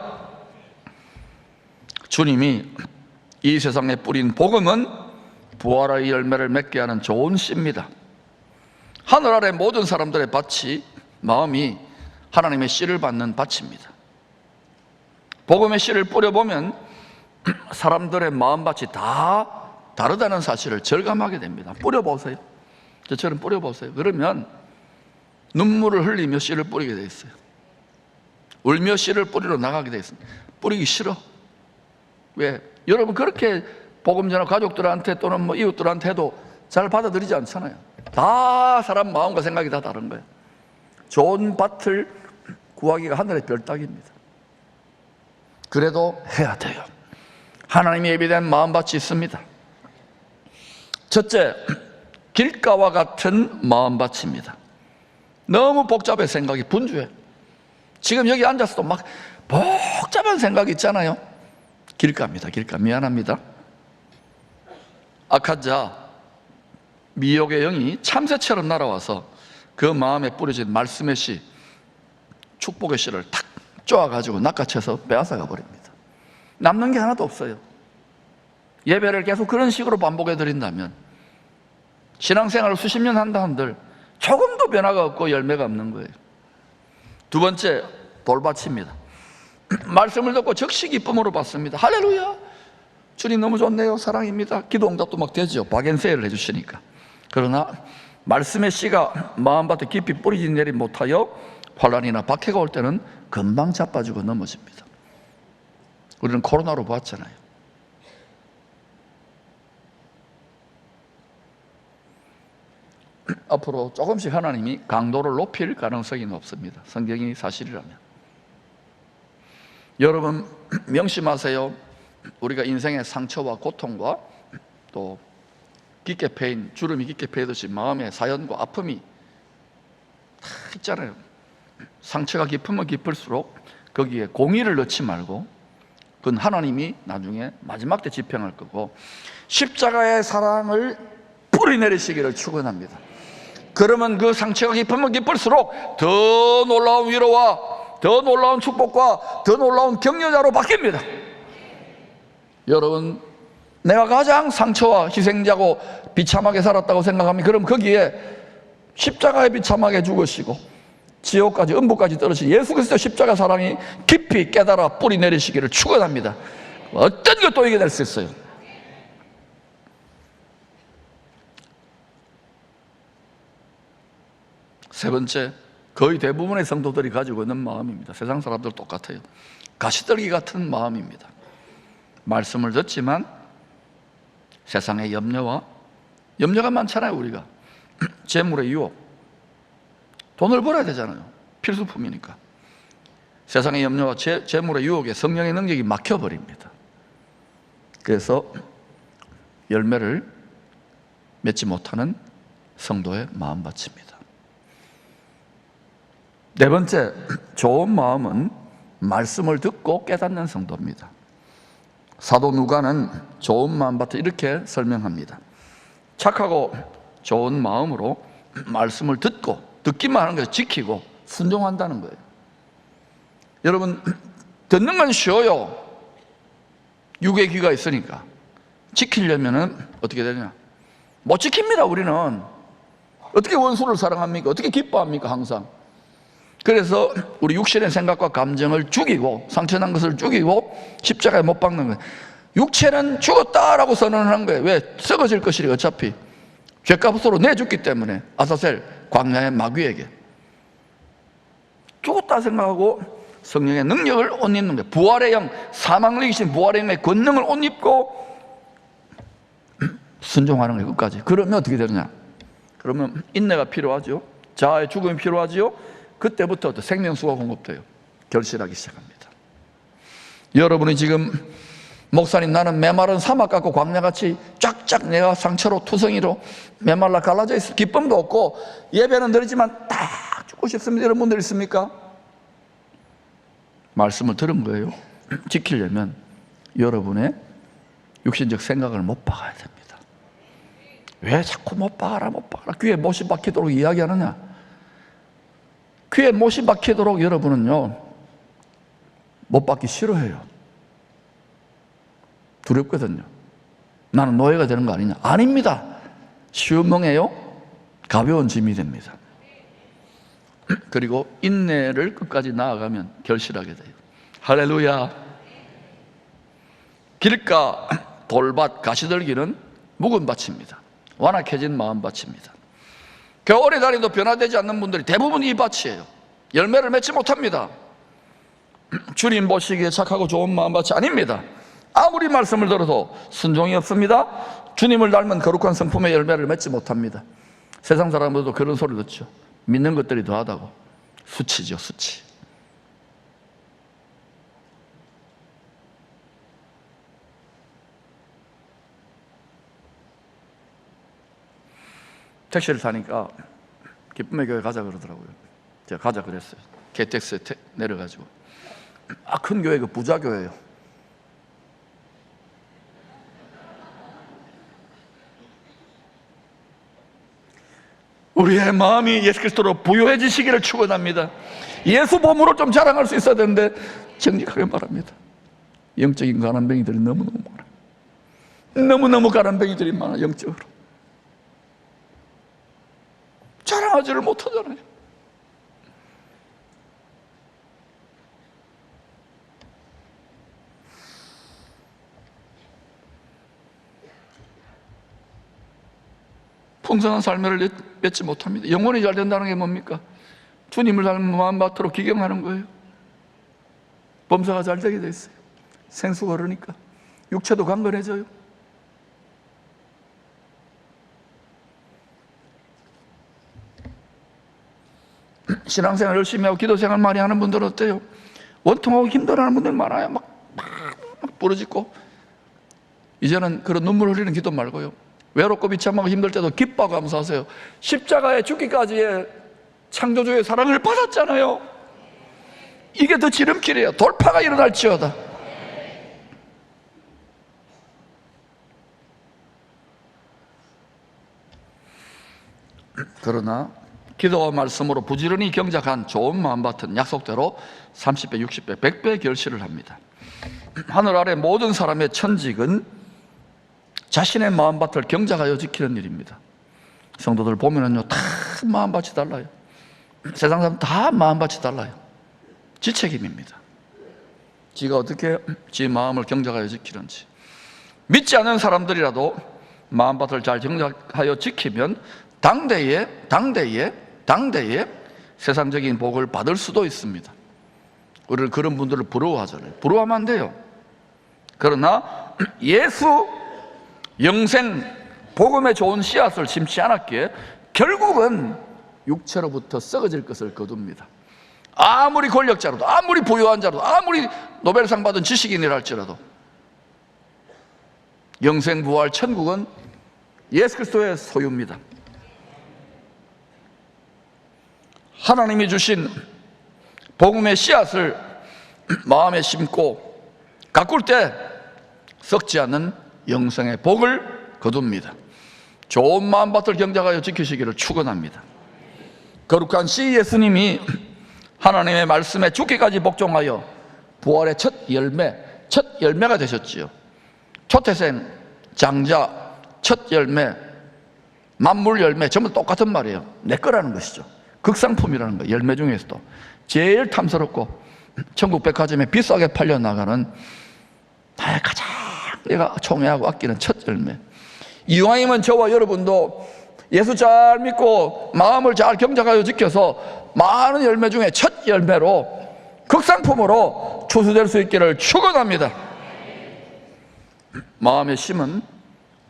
주님이 이 세상에 뿌린 복음은 부활의 열매를 맺게 하는 좋은 씨입니다. 하늘 아래 모든 사람들의 밭이 마음이 하나님의 씨를 받는 밭입니다. 복음의 씨를 뿌려보면 사람들의 마음밭이 다 다르다는 사실을 절감하게 됩니다. 뿌려보세요. 저처럼 뿌려보세요. 그러면 눈물을 흘리며 씨를 뿌리게 돼 있어요. 울며 씨를 뿌리러 나가게 돼 있습니다. 뿌리기 싫어. 왜? 여러분 그렇게 복음 전하 가족들한테 또는 뭐 이웃들한테 해도 잘 받아들이지 않잖아요. 다 사람 마음과 생각이 다 다른 거예요. 좋은 밭을 구하기가 하늘의 별 따기입니다. 그래도 해야 돼요. 하나님이 예비된 마음밭이 있습니다. 첫째, 길가와 같은 마음밭입니다. 너무 복잡해. 생각이 분주해. 지금 여기 앉아서도 막 복잡한 생각이 있잖아요. 길가입니다. 길가. 미안합니다. 악한 자 미혹의 영이 참새처럼 날아와서 그 마음에 뿌려진 말씀의 씨, 축복의 씨를 탁 쪼아가지고 낚아채서 빼앗아가 버립니다. 남는 게 하나도 없어요. 예배를 계속 그런 식으로 반복해 드린다면, 신앙생활을 수십 년 한다 한들 조금도 변화가 없고 열매가 없는 거예요. 두 번째, 돌밭입니다. 말씀을 듣고 즉시 기쁨으로 받습니다. 할렐루야, 주님 너무 좋네요, 사랑입니다. 기도 응답도 막 되죠. 박앤세일을 해주시니까. 그러나 말씀의 씨가 마음밭에 깊이 뿌리지 내리 못하여 환란이나 박해가 올 때는 금방 자빠지고 넘어집니다. 우리는 코로나로 봤잖아요. 앞으로 조금씩 하나님이 강도를 높일 가능성이 높습니다. 성경이 사실이라면. 여러분 명심하세요. 우리가 인생의 상처와 고통과 또 깊게 패인, 주름이 깊게 패듯이 마음의 사연과 아픔이 다 있잖아요. 상처가 깊으면 깊을수록 거기에 공의를 넣지 말고, 그건 하나님이 나중에 마지막 때 집행할 거고, 십자가의 사랑을 뿌리내리시기를 축원합니다. 그러면 그 상처가 깊으면 깊을수록 더 놀라운 위로와 더 놀라운 축복과 더 놀라운 격려자로 바뀝니다. 여러분, 내가 가장 상처와 희생자고 비참하게 살았다고 생각하면, 그럼 거기에 십자가에 비참하게 죽으시고 지옥까지 음부까지 떨어지신 예수 그리스도 십자가 사랑이 깊이 깨달아 뿌리 내리시기를 축원합니다. 어떤 것도 이겨낼 수 있어요. 세 번째, 거의 대부분의 성도들이 가지고 있는 마음입니다. 세상 사람들 똑같아요. 가시떨기 같은 마음입니다. 말씀을 듣지만 세상의 염려가 많잖아요. 우리가 재물의 유혹, 돈을 벌어야 되잖아요. 필수품이니까. 세상의 염려와 재물의 유혹에 성령의 능력이 막혀버립니다. 그래서 열매를 맺지 못하는 성도의 마음밭입니다. 네 번째, 좋은 마음은 말씀을 듣고 깨닫는 성도입니다. 사도 누가는 좋은 마음밭을 이렇게 설명합니다. 착하고 좋은 마음으로 말씀을 듣기만 하는 것을 지키고 순종한다는 거예요. 여러분, 듣는 건 쉬워요. 육의 귀가 있으니까. 지키려면 어떻게 되냐? 못 지킵니다. 우리는 어떻게 원수를 사랑합니까? 어떻게 기뻐합니까? 항상. 그래서 우리 육신의 생각과 감정을 죽이고 상처난 것을 죽이고 십자가에 못 박는 거예요. 육체는 죽었다라고 선언한 거예요. 왜? 썩어질 것이니 어차피 죗값으로 내줬기 때문에. 아사셀 광야의 마귀에게 죽었다 생각하고 성령의 능력을 옷 입는 거예요. 부활의 영, 사망을 이기신 부활의 영의 권능을 옷 입고 순종하는 거예요. 끝까지. 그러면 어떻게 되느냐? 그러면 인내가 필요하죠. 자아의 죽음이 필요하죠. 그때부터 생명수가 공급돼요. 결실하기 시작합니다. 여러분이 지금 목사님 나는 메마른 사막 같고 광야같이 쫙쫙 내가 상처로 투성이로 메말라 갈라져 있어 기쁨도 없고 예배는 드리지만 딱 죽고 싶습니다. 이런 분들 있습니까? 말씀을 들은 거예요. 지키려면 여러분의 육신적 생각을 못 박아야 됩니다. 왜 자꾸 못 박아라 귀에 못이 박히도록 이야기하느냐? 귀에 못이 박히도록 여러분은요 못 박기 싫어해요. 두렵거든요. 나는 노예가 되는 거 아니냐? 아닙니다. 쉬운 멍에요 가벼운 짐이 됩니다. 그리고 인내를 끝까지 나아가면 결실하게 돼요. 할렐루야. 길가, 돌밭, 가시들기는 묵은 밭입니다. 완악해진 마음밭입니다. 겨울에 다니도 변화되지 않는 분들이 대부분 이 밭이에요. 열매를 맺지 못합니다. 주님 보시기에 착하고 좋은 마음밭이 아닙니다. 아무리 말씀을 들어도 순종이 없습니다. 주님을 닮은 거룩한 성품의 열매를 맺지 못합니다. 세상 사람들도 그런 소리 듣죠. 믿는 것들이 더하다고. 수치죠, 수치. 택시를 타니까 기쁨의 교회 가자 그러더라고요. 제가 가자 그랬어요. KTX에 내려가지고. 큰 교회, 그 부자 교회예요. 우리의 마음이 예수 그리스도로 부유해지시기를 축원합니다. 예수 보물을 좀 자랑할 수 있어야 되는데 정직하게 말합니다. 영적인 가난뱅이들이 너무너무 많아. 너무너무 가난뱅이들이 많아. 영적으로 자랑하지를 못하잖아요. 풍성한 삶을 맺지 못합니다. 영혼이 잘 된다는 게 뭡니까? 주님을 닮은 마음밭으로 기경하는 거예요. 범사가 잘 되게 돼 있어요. 생수가 흐르니까 육체도 강건해져요. 신앙생활 열심히 하고 기도생활 많이 하는 분들은 어때요? 원통하고 힘들어하는 분들 많아요. 막 부러지고. 이제는 그런 눈물 흘리는 기도 말고요, 외롭고 비참하고 힘들 때도 기뻐하고 감사하세요. 십자가에 죽기까지의 창조주의 사랑을 받았잖아요. 이게 더 지름길이에요. 돌파가 일어날지어다. 그러나 기도와 말씀으로 부지런히 경작한 좋은 마음밭은 약속대로 30배, 60배, 100배 결실을 합니다. 하늘 아래 모든 사람의 천직은 자신의 마음밭을 경작하여 지키는 일입니다. 성도들 보면은요, 다 마음밭이 달라요. 세상 사람 다 마음밭이 달라요. 지 책임입니다. 지가 어떻게 지 마음을 경작하여 지키는지. 믿지 않는 사람들이라도 마음밭을 잘 경작하여 지키면 당대에 세상적인 복을 받을 수도 있습니다. 우리는 그런 분들을 부러워하잖아요. 부러워하면 안 돼요. 그러나 예수 영생 복음에 좋은 씨앗을 심지 않았기에 결국은 육체로부터 썩어질 것을 거둡니다. 아무리 권력자라도, 아무리 부유한 자라도, 아무리 노벨상 받은 지식인이라 할지라도 영생 부활 천국은 예수 그리스도의 소유입니다. 하나님이 주신 복음의 씨앗을 마음에 심고 가꿀 때 썩지 않는 영생의 복을 거둡니다. 좋은 마음밭을 경작하여 지키시기를 축원합니다. 거룩한 씨 예수님이 하나님의 말씀에 죽기까지 복종하여 부활의 첫 열매가 되셨지요. 초태생, 장자, 첫 열매, 만물 열매 전부 똑같은 말이에요. 내 거라는 것이죠. 극상품이라는 거예요. 열매 중에서도 제일 탐스럽고 천국 백화점에 비싸게 팔려나가는 가장 내가 총애하고 아끼는 첫 열매. 이왕이면 저와 여러분도 예수 잘 믿고 마음을 잘 경작하여 지켜서 많은 열매 중에 첫 열매로 극상품으로 추수될 수 있기를 축원합니다. 마음의 심은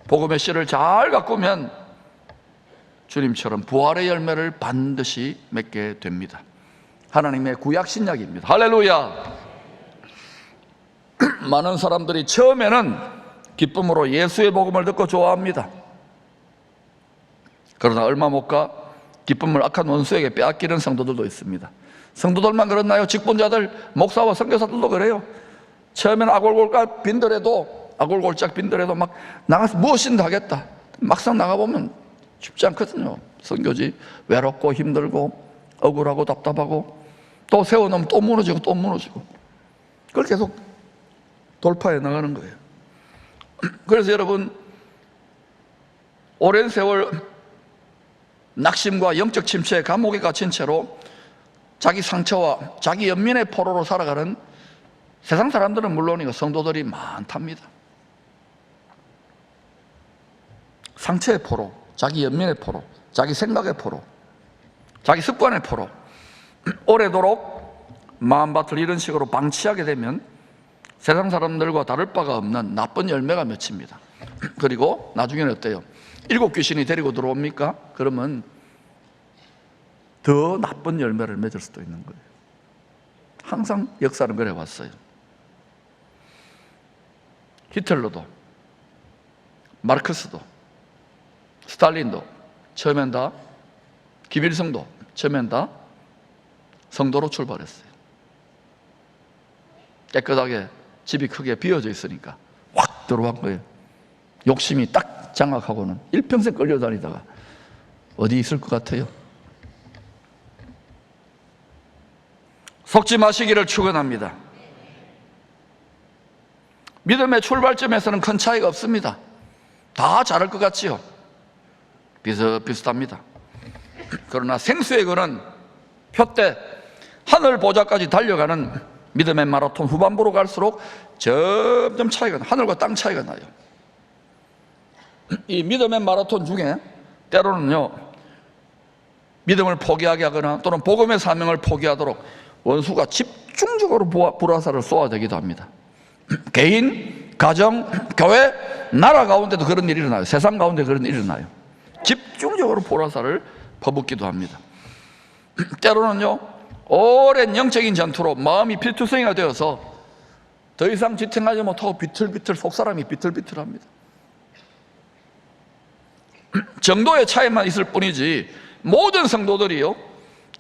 복음의 씨를 잘 가꾸면 주님처럼 부활의 열매를 반드시 맺게 됩니다. 하나님의 구약 신약입니다. 할렐루야. 많은 사람들이 처음에는 기쁨으로 예수의 복음을 듣고 좋아합니다. 그러나 얼마 못 가 기쁨을 악한 원수에게 빼앗기는 성도들도 있습니다. 성도들만 그렇나요? 직분자들, 목사와 선교사들도 그래요. 처음에는 아골골짝 빈들에도 막 나가서 무엇인가 하겠다. 막상 나가보면 쉽지 않거든요. 선교지 외롭고 힘들고 억울하고 답답하고 또 세워놓으면 또 무너지고 그걸 계속 돌파해 나가는 거예요. 그래서 여러분, 오랜 세월 낙심과 영적 침체에 감옥에 갇힌 채로 자기 상처와 자기 연민의 포로로 살아가는 세상 사람들은 물론이고 성도들이 많답니다. 상처의 포로, 자기 연민의 포로, 자기 생각의 포로, 자기 습관의 포로. 오래도록 마음밭을 이런 식으로 방치하게 되면 세상 사람들과 다를 바가 없는 나쁜 열매가 맺힙니다. 그리고 나중에는 어때요? 7 귀신이 데리고 들어옵니까? 그러면 더 나쁜 열매를 맺을 수도 있는 거예요. 항상 역사는 그래 왔어요. 히틀러도, 마르크스도, 스탈린도 처음엔 다, 김일성도 처음엔 다 성도로 출발했어요. 깨끗하게 집이 크게 비어져 있으니까 확 들어간 거예요. 욕심이 딱 장악하고는 일평생 끌려다니다가 어디 있을 것 같아요? 속지 마시기를 축원합니다. 믿음의 출발점에서는 큰 차이가 없습니다. 다 잘할 것 같지요? 비슷합니다. 그러나 생수의 그는 표대 하늘 보좌까지 달려가는 믿음의 마라톤 후반부로 갈수록 점점 차이가 나요. 하늘과 땅 차이가 나요. 이 믿음의 마라톤 중에 때로는요, 믿음을 포기하게 하거나 또는 복음의 사명을 포기하도록 원수가 집중적으로 불화살을 쏘아대기도 합니다. 개인, 가정, 교회, 나라 가운데도 그런 일이 일어나요. 세상 가운데 그런 일이 일어나요. 집중적으로 불화살을 퍼붓기도 합니다. 때로는요, 오랜 영적인 전투로 마음이 필투성이가 되어서 더 이상 지탱하지 못하고 비틀비틀 속사람이 비틀비틀합니다. 정도의 차이만 있을 뿐이지 모든 성도들이요,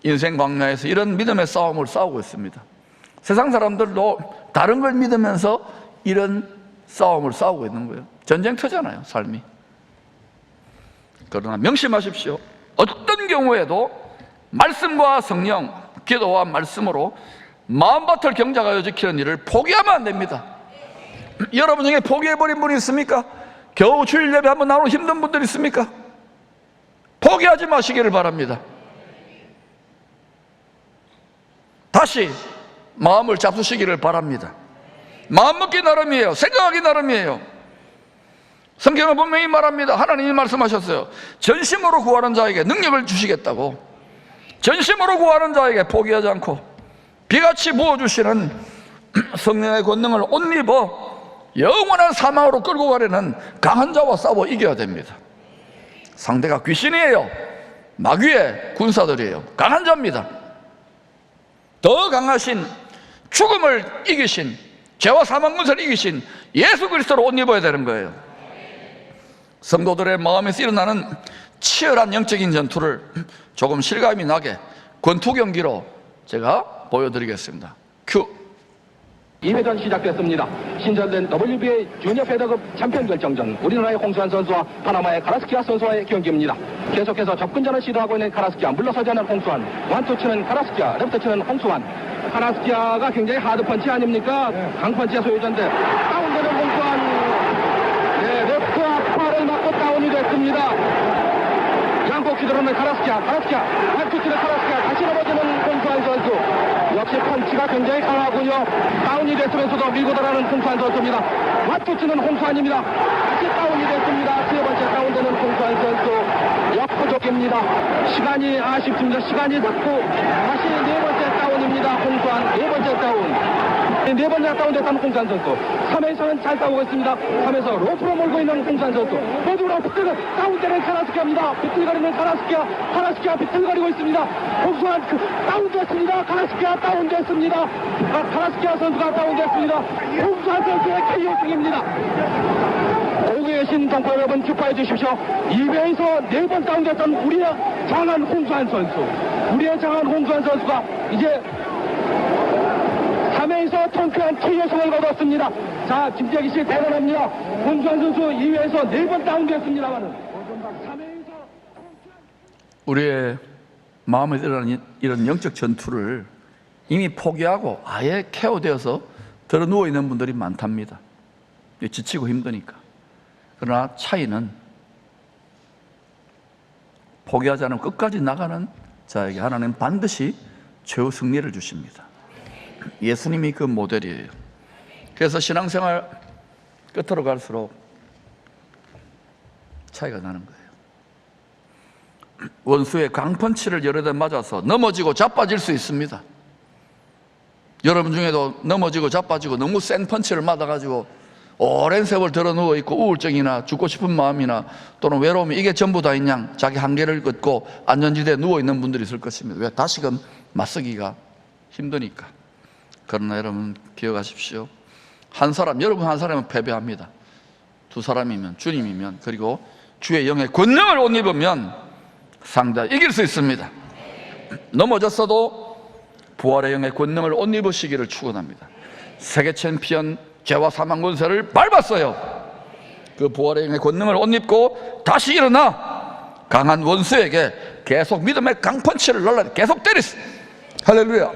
인생 광야에서 이런 믿음의 싸움을 싸우고 있습니다. 세상 사람들도 다른 걸 믿으면서 이런 싸움을 싸우고 있는 거예요. 전쟁터잖아요, 삶이. 그러나 명심하십시오. 어떤 경우에도 말씀과 성령, 기도와 말씀으로 마음밭을 경작하여 지키는 일을 포기하면 안 됩니다. 여러분 중에 포기해버린 분이 있습니까? 겨우 주일 예배 한번 나오는 힘든 분들 있습니까? 포기하지 마시기를 바랍니다. 다시 마음을 잡수시기를 바랍니다. 마음 먹기 나름이에요. 생각하기 나름이에요. 성경은 분명히 말합니다. 하나님이 말씀하셨어요. 전심으로 구하는 자에게 능력을 주시겠다고. 전심으로 구하는 자에게 포기하지 않고 비같이 부어주시는 성령의 권능을 옷 입어 영원한 사망으로 끌고 가려는 강한 자와 싸워 이겨야 됩니다. 상대가 귀신이에요. 마귀의 군사들이에요. 강한 자입니다. 더 강하신 죽음을 이기신 죄와 사망 군사를 이기신 예수 그리스도로 옷 입어야 되는 거예요. 성도들의 마음에서 일어나는 치열한 영적인 전투를 조금 실감이 나게 권투 경기로 제가 보여드리겠습니다. 큐. 2회전 시작됐습니다. 신전된 WBA 주니어 패더급 챔피언 결정전, 우리나라의 홍수환 선수와 파나마의 카라스키아 선수와의 경기입니다. 계속해서 접근전을 시도하고 있는 카라스키아, 물러서지 않는 홍수환. 완투 치는 카라스키아, 레프트 치는 홍수환. 카라스키아가 굉장히 하드펀치 아닙니까? 강펀치의 소유자인데 다운되는 홍수환. 네, 레프트와 팔을 맞고 다운이 됐습니다. 양복 휘두르는 카라스키아, 완투 치는 카라스키아, 다시 넘어지는 홍수환 선수. 역시 펀치가 굉장히 강하군요. 다운이 됐으면서도 밀고 들어가는 홍수환 선수입니다. 맞붙이는 홍수환입니다. 다시 다운이 됐습니다. 세 번째 다운되는 홍수환 선수. 역부족입니다. 시간이 아쉽습니다. 시간이 자꾸 다시 네 번째 다운입니다. 홍수환 네 번째 다운. 네 번째 다운됐다는 홍수환 선수. 3회에서는 잘 싸우고 있습니다. 3회에서 로프로 몰고 있는 홍수환 선수. 모두로 비틀고 다운되는 카라스키아입니다. 비틀거리는 카라스키아 비틀거리고 있습니다. 홍수환 다운됐습니다. 카라스키아 다운됐습니다. 카라스키아 선수가 다운됐습니다. 홍수환 선수의 KO 중입니다. 오고 계신 동포 여러분 축하해 주십시오. 2회에서 4번 다운됐던 우리의 장한 홍수환 선수. 우리의 장한 홍수환 선수가 이제 3회에서 통쾌한 KO승을 거뒀습니다. 자, 김재기 씨 대단합니다. 홍수환 선수 2회에서 4번 다운됐습니다만은 3회에서 우리의 마음에 일어나는 이런 영적 전투를 이미 포기하고 아예 KO되어서 들어 누워 있는 분들이 많답니다. 지치고 힘드니까. 그러나 차이는 포기하지 않으면 끝까지 나가는 자에게 하나님 반드시 최후 승리를 주십니다. 예수님이 그 모델이에요. 그래서 신앙생활 끝으로 갈수록 차이가 나는 거예요. 원수의 강펀치를 여러 대 맞아서 넘어지고 자빠질 수 있습니다. 여러분 중에도 넘어지고 자빠지고 너무 센 펀치를 맞아가지고 오랜 세월 들어 누워있고 우울증이나 죽고 싶은 마음이나 또는 외로움이 이게 전부 다인 양 자기 한계를 긋고 안전지대에 누워있는 분들이 있을 것입니다. 왜? 다시금 맞서기가 힘드니까. 그러나 여러분 기억하십시오. 한 사람, 여러분 한 사람은 패배합니다. 두 사람이면, 주님이면, 그리고 주의 영의 권능을 옷 입으면 상대가 이길 수 있습니다. 넘어졌어도 부활의 영의 권능을 옷 입으시기를 축원합니다. 세계 챔피언 죄와 사망 권세를 밟았어요. 그 부활의 영의 권능을 옷 입고 다시 일어나 강한 원수에게 계속 믿음의 강펀치를 날라 계속 때리세요. 할렐루야.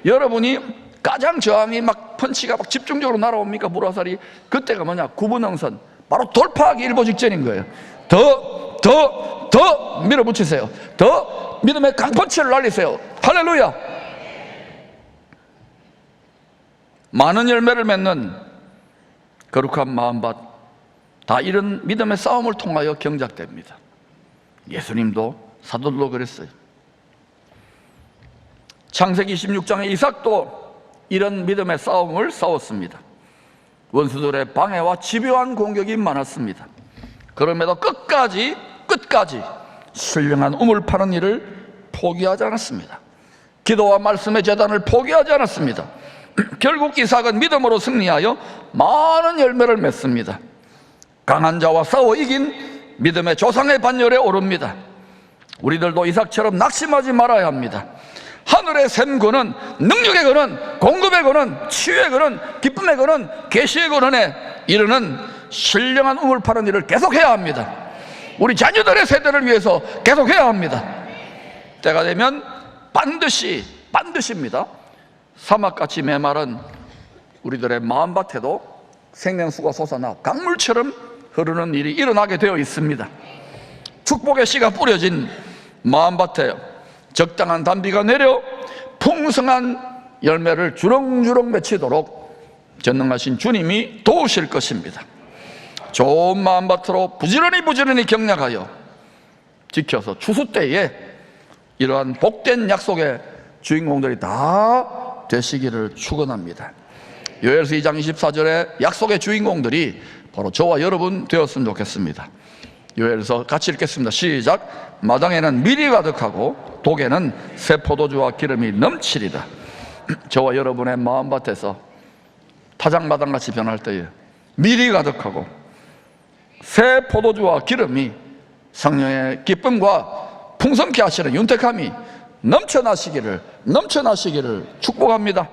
여러분이 가장 저항이 막 펀치가 막 집중적으로 날아옵니까? 불화살이. 그때가 뭐냐? 구분응선. 바로 돌파하기 일보 직전인 거예요. 더 밀어붙이세요. 더 믿음의 강펀치를 날리세요. 할렐루야. 많은 열매를 맺는 거룩한 마음밭, 다 이런 믿음의 싸움을 통하여 경작됩니다. 예수님도 사도들도 그랬어요. 창세기 26장의 이삭도 이런 믿음의 싸움을 싸웠습니다. 원수들의 방해와 집요한 공격이 많았습니다. 그럼에도 끝까지 신령한 우물 파는 일을 포기하지 않았습니다. 기도와 말씀의 재단을 포기하지 않았습니다. 결국 이삭은 믿음으로 승리하여 많은 열매를 맺습니다. 강한 자와 싸워 이긴 믿음의 조상의 반열에 오릅니다. 우리들도 이삭처럼 낙심하지 말아야 합니다. 하늘의 샘군은 능력의 근원, 공급의 근원, 치유의 근원, 기쁨의 근원, 계시의 근원에 이르는 신령한 우물 파는 일을 계속해야 합니다. 우리 자녀들의 세대를 위해서 계속해야 합니다. 때가 되면 반드시입니다. 사막같이 메마른 우리들의 마음밭에도 생명수가 솟아나 강물처럼 흐르는 일이 일어나게 되어 있습니다. 축복의 씨가 뿌려진 마음밭에 적당한 단비가 내려 풍성한 열매를 주렁주렁 맺히도록 전능하신 주님이 도우실 것입니다. 좋은 마음밭으로 부지런히 경략하여 지켜서 추수 때에 이러한 복된 약속의 주인공들이 다 되시기를 축원합니다. 요엘서 2장 24절에 약속의 주인공들이 바로 저와 여러분 되었으면 좋겠습니다. 요엘서 같이 읽겠습니다. 시작. 마당에는 밀이 가득하고 독에는 새 포도주와 기름이 넘치리다. 저와 여러분의 마음밭에서 타작마당같이 변할 때에 밀이 가득하고 새 포도주와 기름이 성령의 기쁨과 풍성케 하시는 윤택함이 넘쳐나시기를 축복합니다.